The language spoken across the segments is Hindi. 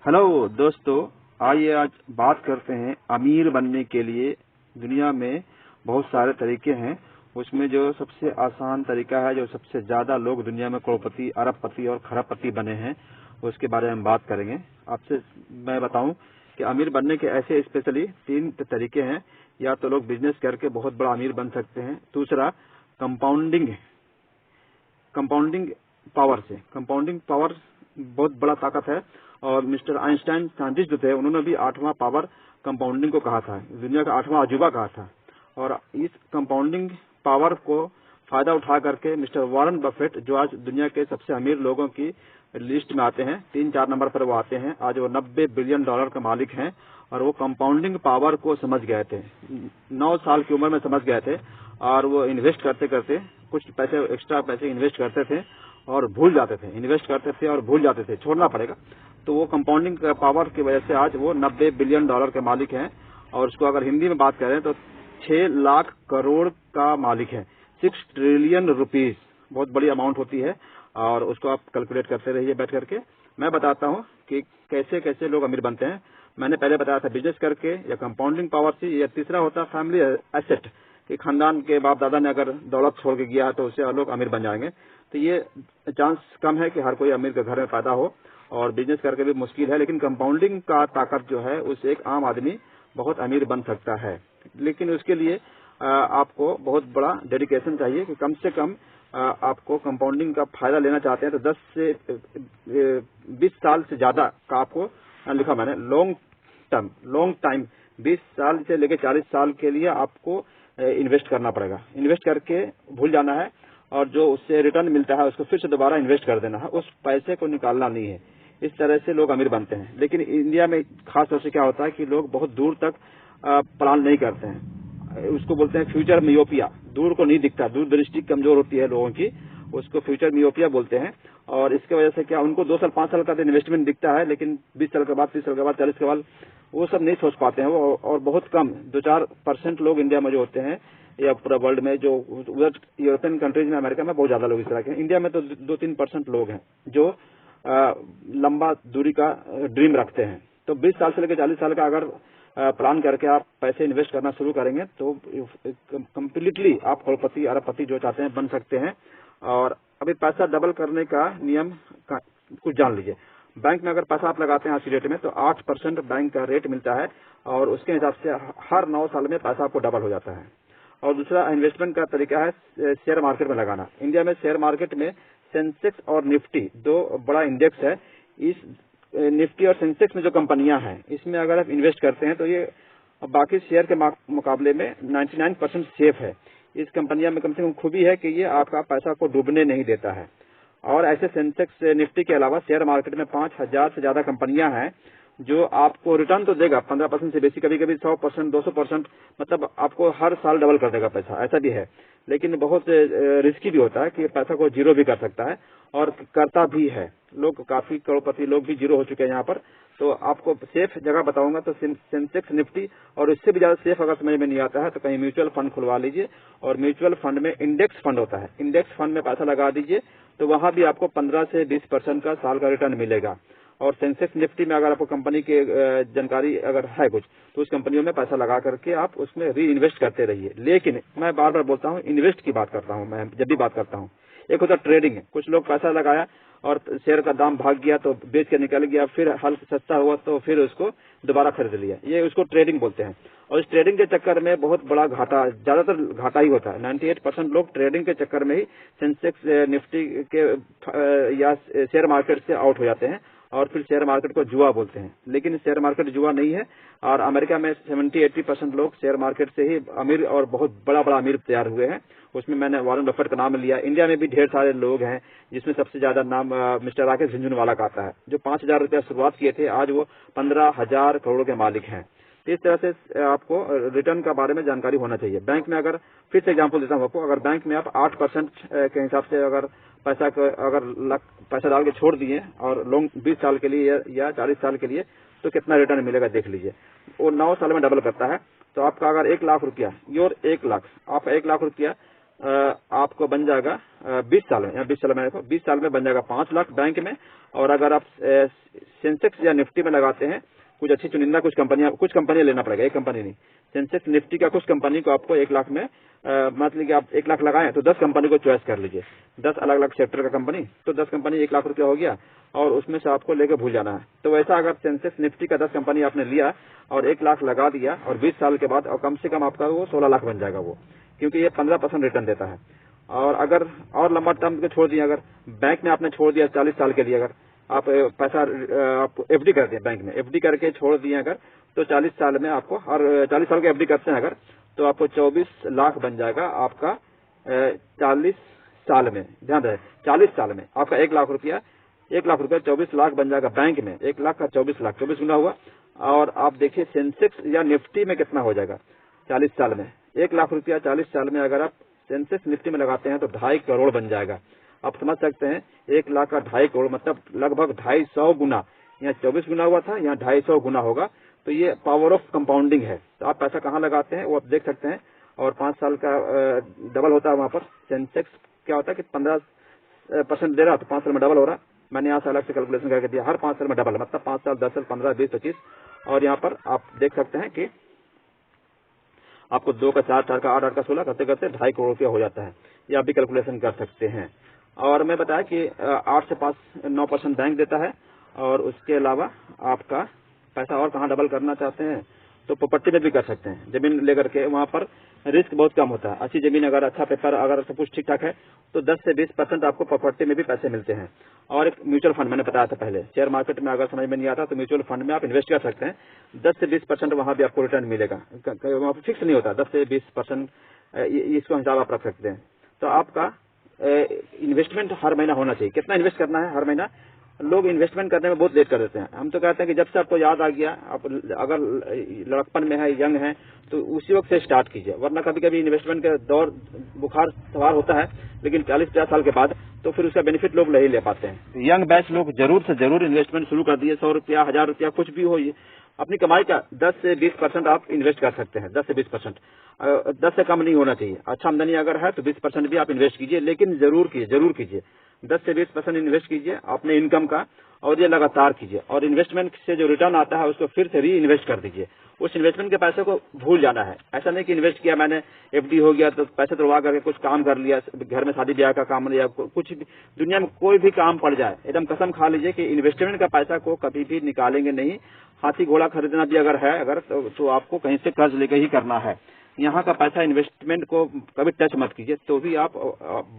हेलो दोस्तों, आइए आज बात करते हैं अमीर बनने के लिए। दुनिया में बहुत सारे तरीके हैं, उसमें जो सबसे आसान तरीका है, जो सबसे ज्यादा लोग दुनिया में करोड़पति, अरबपति और खरबपति बने हैं, उसके बारे में बात करेंगे। आपसे मैं बताऊं कि अमीर बनने के ऐसे स्पेशली 3 तरीके हैं। या तो लोग बिजनेस करके बहुत बड़ा अमीर बन सकते हैं। दूसरा कंपाउंडिंग पावर से। कंपाउंडिंग पावर बहुत बड़ा ताकत है, और मिस्टर आइंस्टाइन साइंटिस्ट जो थे, उन्होंने भी 8वां पावर कंपाउंडिंग को कहा था, दुनिया का 8वां अजूबा कहा था। और इस कंपाउंडिंग पावर को फायदा उठा करके मिस्टर वॉरेन बफेट, जो आज दुनिया के सबसे अमीर लोगों की लिस्ट में आते हैं, 3-4 नंबर पर वो आते हैं। आज वो $90 बिलियन का मालिक हैं, और वो कंपाउंडिंग पावर को समझ गए थे। 9 साल की उम्र में समझ गए थे, और वो इन्वेस्ट करते करते कुछ पैसे, एक्स्ट्रा पैसे इन्वेस्ट करते थे और भूल जाते थे, इन्वेस्ट करते थे और भूल जाते थे, छोड़ना पड़ेगा। तो वो कंपाउंडिंग पावर की वजह से आज वो $90 बिलियन के मालिक हैं। और उसको अगर हिंदी में बात करें तो 6 लाख करोड़ का मालिक है। 6 ट्रिलियन रुपीज बहुत बड़ी अमाउंट होती है, और उसको आप कैलकुलेट करते रहिए बैठ करके। मैं बताता हूँ कि कैसे कैसे लोग अमीर बनते हैं। मैंने पहले बताया था बिजनेस करके, या कंपाउंडिंग पावर से, या तीसरा होता है फैमिली एसेट, कि खानदान के बाप दादा ने अगर दौलत छोड़ के गया तो उससे लोग अमीर बन जाएंगे। तो ये चांस कम है कि हर कोई अमीर के घर में पैदा हो, और बिजनेस करके भी मुश्किल है। लेकिन कंपाउंडिंग का ताकत जो है, उससे एक आम आदमी बहुत अमीर बन सकता है। लेकिन उसके लिए आपको बहुत बड़ा डेडिकेशन चाहिए, कि कम से कम आपको कंपाउंडिंग का फायदा लेना चाहते हैं तो 10 से 20 साल से ज्यादा का आपको लिखा मैंने, लॉन्ग टाइम 20 साल से लेकर 40 साल के लिए आपको इन्वेस्ट करना पड़ेगा। इन्वेस्ट करके भूल जाना है, और जो उससे रिटर्न मिलता है उसको फिर से दोबारा इन्वेस्ट कर देना है, उस पैसे को निकालना नहीं है। इस तरह से लोग अमीर बनते हैं। लेकिन इंडिया में खास तौर से क्या होता है कि लोग बहुत दूर तक प्लान नहीं करते हैं। उसको बोलते हैं फ्यूचर मियोपिया, दूर को नहीं दिखता, दूरदृष्टि कमजोर होती है लोगों की, उसको फ्यूचर मियोपिया बोलते हैं। और इसके वजह से क्या, उनको 2 साल 5 साल का इन्वेस्टमेंट दिखता है, लेकिन 20 साल के बाद, 30 साल के बाद, 40 के बाद वो सब नहीं सोच पाते हैं वो। और बहुत कम 2-4% लोग इंडिया में जो होते हैं, या पूरा वर्ल्ड में, जो उधर यूरोपियन कंट्रीज में, अमेरिका में बहुत ज्यादा लोग इस तरह के हैं। इंडिया में तो 2-3% लोग हैं जो लंबा दूरी का ड्रीम रखते हैं। तो 20 साल से लेकर 40 साल का अगर प्लान करके आप पैसे इन्वेस्ट करना शुरू करेंगे तो कम्प्लीटली आप करोड़पति, अरबपति जो चाहते हैं बन सकते हैं। और अभी पैसा डबल करने का नियम कुछ जान लीजिए। बैंक में अगर पैसा आप लगाते हैं आज की डेट में, तो 8% बैंक का रेट मिलता है, और उसके हिसाब से हर 9 साल में पैसा आपको डबल हो जाता है। और दूसरा इन्वेस्टमेंट का तरीका है शेयर मार्केट में लगाना। इंडिया में शेयर मार्केट में सेंसेक्स और निफ्टी 2 बड़ा इंडेक्स है। इस निफ्टी और सेंसेक्स में जो कंपनियां हैं, इसमें अगर आप इन्वेस्ट करते हैं तो ये बाकी शेयर के मुकाबले में 99% सेफ है। इस कंपनियां में कम से कम खूबी है कि ये आपका पैसा को डूबने नहीं देता है। और ऐसे सेंसेक्स निफ्टी के अलावा शेयर मार्केट में 5000 से ज्यादा कंपनियां हैं, जो आपको रिटर्न तो देगा 15% से बेसी, कभी कभी 100%, 200%, मतलब आपको हर साल डबल कर देगा पैसा, ऐसा भी है। लेकिन बहुत रिस्की भी होता है कि पैसा को जीरो भी कर सकता है, और करता भी है। लोग, काफी करोड़पति लोग भी जीरो हो चुके हैं यहाँ पर। तो आपको सेफ जगह बताऊंगा तो सेंसेक्स निफ्टी, और इससे भी ज्यादा सेफ अगर समझ में नहीं आता है तो कहीं म्यूचुअल फंड खुलवा लीजिए। और म्यूचुअल फंड में इंडेक्स फंड होता है, इंडेक्स फंड में पैसा लगा दीजिए, तो वहां भी आपको 15 से 20% का साल का रिटर्न मिलेगा। और सेंसेक्स निफ्टी में अगर आपको कंपनी की जानकारी अगर है कुछ, तो उस कंपनियों में पैसा लगा करके आप उसमें री इन्वेस्ट करते रहिए। लेकिन मैं बार बार बोलता हूँ, इन्वेस्ट की बात करता हूँ मैं जब भी बात करता हूँ। एक होता ट्रेडिंग है, कुछ लोग पैसा लगाया और शेयर का दाम भाग गया तो बेच के निकल गया, फिर हल्का सस्ता हुआ तो फिर उसको दोबारा खरीद लिया, ये उसको ट्रेडिंग बोलते हैं। और इस ट्रेडिंग के चक्कर में बहुत बड़ा घाटा, ज्यादातर घाटा ही होता है। 98% लोग ट्रेडिंग के चक्कर में ही सेंसेक्स निफ्टी के या शेयर मार्केट से आउट हो जाते हैं, और फिर शेयर मार्केट को जुआ बोलते हैं। लेकिन शेयर मार्केट जुआ नहीं है, और अमेरिका में 70-80% लोग शेयर मार्केट से ही अमीर और बहुत बड़ा बड़ा अमीर तैयार हुए हैं। उसमें मैंने वॉरेन बफेट का नाम लिया। इंडिया में भी ढेर सारे लोग हैं, जिसमें सबसे ज्यादा नाम मिस्टर राकेश झुनझुनवाला का आता है, जो 5000 रुपया शुरुआत किए थे, आज वो 15,000 करोड़ के मालिक हैं। इस तरह से आपको रिटर्न का बारे में जानकारी होना चाहिए। बैंक में अगर, फिर से एग्जांपल देता हूं आपको, अगर बैंक में आप 8% के हिसाब से अगर पैसा डाल के छोड़ दिए, और लॉन्ग 20 साल के लिए या 40 साल के लिए, तो कितना रिटर्न मिलेगा देख लीजिए। वो 9 साल में डबल करता है। तो आपका अगर 1 लाख रुपया, योर 1 लाख, आपका 1 लाख रुपया आपको बन जाएगा 20 साल में, 20 साल में देखो 20 साल में बन जाएगा 5 लाख बैंक में। और अगर आप सेंसेक्स या निफ्टी में लगाते हैं, कुछ अच्छी चुनिंदा कुछ कंपनियां लेना पड़ेगा, एक कंपनी नहीं। सेंसेक्स निफ्टी का कुछ कंपनी को आपको 1 लाख में मतलब कि आप 1 लाख लगाएं तो 10 कंपनी को चॉइस कर लीजिए, 10 अलग अलग सेक्टर का कंपनी, तो 10 कंपनी 1 लाख रुपया हो गया और उसमें से आपको लेकर भूल जाना है। तो वैसा अगर सेंसेक्स निफ्टी का 10 कंपनी आपने लिया और 1 लाख लगा दिया और 20 साल के बाद और कम से कम आपका वो 16 लाख बन जाएगा वो, क्योंकि ये 15% रिटर्न देता है। और अगर और लंबा टर्म को छोड़ दिया, अगर बैंक में आपने छोड़ दिया 40 साल के लिए, अगर आप पैसा आप एफडी कर दिए बैंक में, एफडी करके छोड़ दिए अगर, तो 40 साल में आपको, और 40 साल के एफडी करते हैं अगर, तो आपको 24 लाख बन जाएगा आपका 40 साल में। ध्यान रहे 40 साल में आपका 1 लाख रुपया 24 लाख बन जाएगा बैंक में, 1 लाख का 24 लाख, 24 गुना हुआ। और आप देखिए सेंसेक्स या निफ्टी में कितना हो जाएगा 40 साल में, 1 लाख रुपया 40 साल में अगर आप सेंसेक्स निफ्टी में लगाते हैं तो 2.5 करोड़ बन जाएगा। आप समझ सकते हैं 1 लाख का 2.5 करोड़ मतलब लगभग 250 गुना, यहाँ 24 गुना हुआ था, यहाँ 250 गुना होगा। तो ये पावर ऑफ कंपाउंडिंग है। तो आप पैसा कहाँ लगाते हैं वो आप देख सकते हैं। और 5 साल का डबल होता है वहां पर। सेंसेक्स क्या होता है कि 15% दे रहा तो 5 साल में डबल हो रहा। मैंने यहाँ से अलग से कैलकुलेशन करके दिया, हर 5 साल में डबल, मतलब 5 साल, 10 साल, 15, 20, 25। और यहाँ पर आप देख सकते हैं कि आपको 2 का 4, 4 का 8, 8 का 16 करते करते 2.5 करोड़ रुपया हो जाता है। ये आप भी कैलकुलेशन कर सकते हैं। और मैं बताया कि 8 से 9% बैंक देता है। और उसके अलावा आपका पैसा और कहाँ डबल करना चाहते हैं तो प्रॉपर्टी में भी कर सकते हैं। जमीन लेकर के वहाँ पर रिस्क बहुत कम होता है। अच्छी जमीन, अगर अच्छा पेपर, अगर सब कुछ ठीक ठाक है तो 10 से 20% आपको प्रॉपर्टी में भी पैसे मिलते हैं। और एक म्यूचुअल फंड मैंने बताया था पहले, शेयर मार्केट में अगर समझ में नहीं आता तो म्यूचुअल फंड में आप इन्वेस्ट कर सकते हैं। 10 से 20% वहाँ भी आपको रिटर्न मिलेगा, वहाँ पर फिक्स नहीं होता, 10 से 20% इसको हिसाब आप रख सकते हैं। तो आपका इन्वेस्टमेंट हर महीना होना चाहिए। कितना इन्वेस्ट करना है हर महीना? लोग इन्वेस्टमेंट करने में बहुत लेट कर देते हैं। हम तो कहते हैं कि जब से आपको याद आ गया, आप अगर लड़कपन में है, यंग है, तो उसी वक्त से स्टार्ट कीजिए। वरना कभी कभी इन्वेस्टमेंट का दौर बुखार सवार होता है, लेकिन 40-50 साल के बाद तो फिर उसका बेनिफिट लोग नहीं ले पाते हैं। यंग बैच लोग जरूर से जरूर इन्वेस्टमेंट शुरू कर दिए। 100 रुपया, 1000 रुपया, कुछ भी हो, ये अपनी कमाई का 10 से 20% आप इन्वेस्ट कर सकते हैं। 10 से 20%, 10 से कम नहीं होना चाहिए। अच्छा आमदनी अगर है तो 20% भी आप इन्वेस्ट कीजिए, लेकिन जरूर कीजिए 10 से 20% इन्वेस्ट कीजिए अपने इनकम का, और ये लगातार कीजिए। और इन्वेस्टमेंट से जो रिटर्न आता है उसको फिर से री इन्वेस्ट कर दीजिए। उस इन्वेस्टमेंट के पैसे को भूल जाना है। ऐसा नहीं कि इन्वेस्ट किया मैंने, एफडी हो गया तो पैसे तोड़वा करके कुछ काम कर लिया, घर में शादी ब्याह का काम लिया, कुछ भी दुनिया में कोई भी काम पड़ जाए, एकदम कसम खा लीजिए कि इन्वेस्टमेंट का पैसा को कभी भी निकालेंगे नहीं। हाथी घोड़ा खरीदना भी अगर है तो आपको कहीं से कर्ज लेकर ही करना है। यहाँ का पैसा इन्वेस्टमेंट को कभी टच मत कीजिए, तो भी आप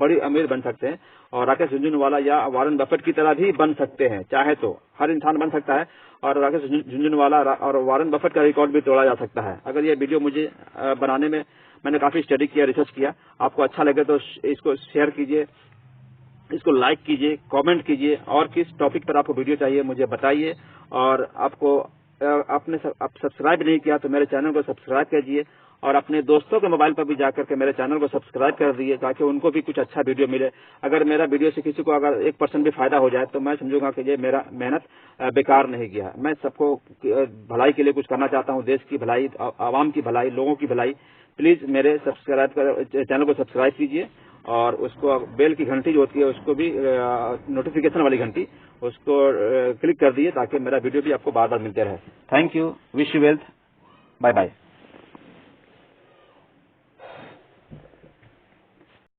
बड़ी अमीर बन सकते हैं। और राकेश झुनझुनवाला या वारन बफेट की तरह भी बन सकते हैं, चाहे तो हर इंसान बन सकता है। और राकेश झुनझुनवाला और वारन बफेट का रिकॉर्ड भी तोड़ा जा सकता है। अगर ये वीडियो मुझे बनाने में मैंने काफी स्टडी किया, रिसर्च किया, आपको अच्छा लगे तो इसको शेयर कीजिए, इसको लाइक कीजिए, कमेंट कीजिए, और किस टॉपिक पर आपको वीडियो चाहिए मुझे बताइए। और आपको आपने सब्सक्राइब नहीं किया तो मेरे चैनल को सब्सक्राइब कीजिए, और अपने दोस्तों के मोबाइल पर भी जाकर के मेरे चैनल को सब्सक्राइब कर दिए, ताकि उनको भी कुछ अच्छा वीडियो मिले। अगर मेरा वीडियो से किसी को अगर 1% भी फायदा हो जाए तो मैं समझूंगा कि ये मेरा मेहनत बेकार नहीं गया। मैं सबको भलाई के लिए कुछ करना चाहता हूँ, देश की भलाई, आवाम की भलाई, लोगों की भलाई। प्लीज मेरे चैनल को सब्सक्राइब कीजिए, और उसको बेल की घंटी जो होती है उसको भी, नोटिफिकेशन वाली घंटी, उसको क्लिक कर दिए, ताकि मेरा वीडियो भी आपको बार बार मिलते रहे। Thank you, wish you wealth, bye bye.